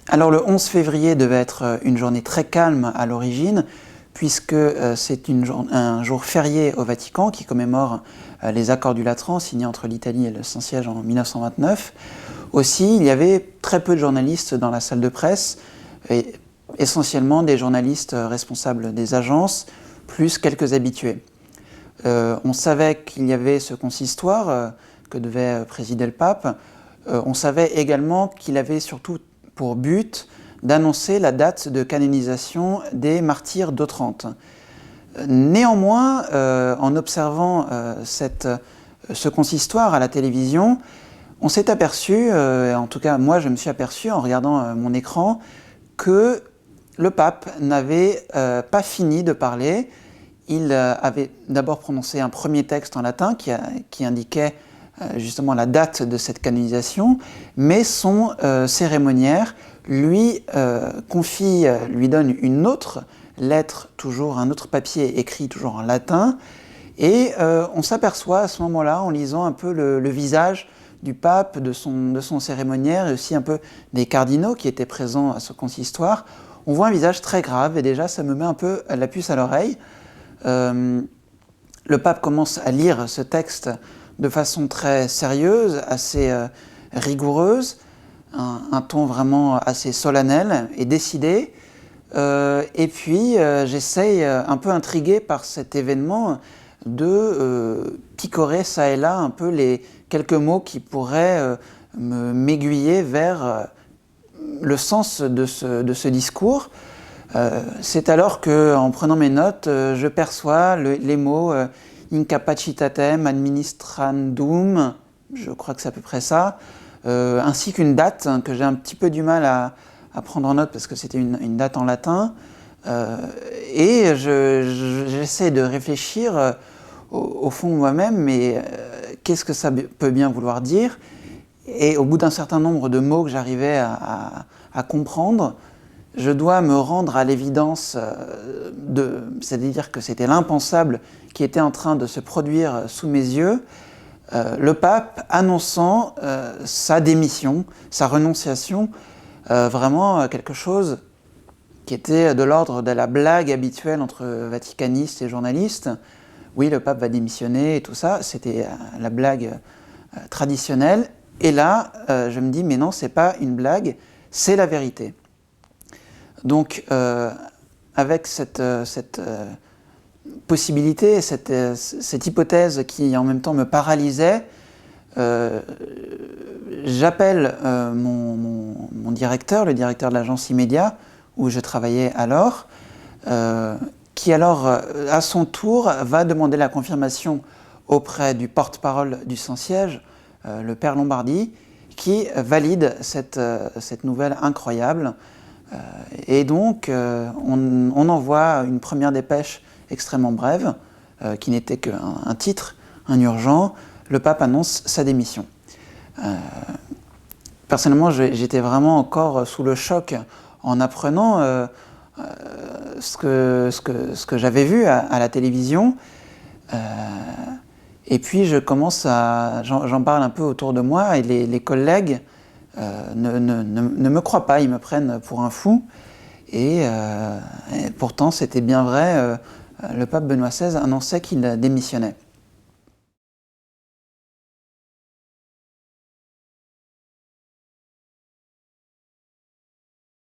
Alors le 11 février devait être une journée très calme à l'origine, puisque c'est un jour férié au Vatican qui commémore les accords du Latran signés entre l'Italie et le Saint-Siège en 1929. Aussi, il y avait très peu de journalistes dans la salle de presse, et essentiellement des journalistes responsables des agences, plus quelques habitués. On savait qu'il y avait ce consistoire que devait présider le pape. On savait également qu'il avait surtout pour but d'annoncer la date de canonisation des martyrs d'Otrante. Néanmoins, en observant ce consistoire à la télévision, on s'est aperçu, en tout cas moi je me suis aperçu en regardant mon écran, que le pape n'avait pas fini de parler. Il avait d'abord prononcé un premier texte en latin qui indiquait justement la date de cette canonisation, mais son cérémoniaire lui donne une autre lettre, toujours un autre papier écrit toujours en latin, et on s'aperçoit à ce moment-là, en lisant un peu le visage du pape, de son cérémoniaire, et aussi un peu des cardinaux qui étaient présents à ce consistoire, on voit un visage très grave, et déjà ça me met un peu la puce à l'oreille. Le pape commence à lire ce texte de façon très sérieuse, assez rigoureuse, un ton vraiment assez solennel et décidé. Et puis j'essaye, un peu intrigué par cet événement, de picorer ça et là un peu les quelques mots qui pourraient m'aiguiller vers le sens de ce discours. C'est alors qu'en prenant mes notes, je perçois les mots incapacitatem administrandum, je crois que c'est à peu près ça, ainsi qu'une date que j'ai un petit peu du mal à prendre en note parce que c'était une date en latin. Et j'essaie de réfléchir au fond de moi-même, mais qu'est-ce que ça peut bien vouloir dire? Et au bout d'un certain nombre de mots que j'arrivais à comprendre, je dois me rendre à l'évidence, c'est-à-dire que c'était l'impensable qui était en train de se produire sous mes yeux, le pape annonçant sa démission, sa renonciation, vraiment quelque chose qui était de l'ordre de la blague habituelle entre vaticanistes et journalistes. Oui, le pape va démissionner et tout ça, c'était la blague traditionnelle. Et là, je me dis, mais non, c'est pas une blague, c'est la vérité. Donc, avec cette possibilité, cette hypothèse qui en même temps me paralysait, j'appelle mon directeur, le directeur de l'agence Immédiat, où je travaillais alors, qui alors, à son tour, va demander la confirmation auprès du porte-parole du Saint-Siège, le père Lombardi, qui valide cette nouvelle incroyable. Et donc, on envoie une première dépêche extrêmement brève, qui n'était qu'un titre, un urgent. Le pape annonce sa démission. Personnellement, j'étais vraiment encore sous le choc en apprenant ce que j'avais vu à la télévision. Et puis, j'en parle un peu autour de moi, et les collègues ne me croient pas, ils me prennent pour un fou. Et pourtant, c'était bien vrai, le pape Benoît XVI annonçait qu'il démissionnait.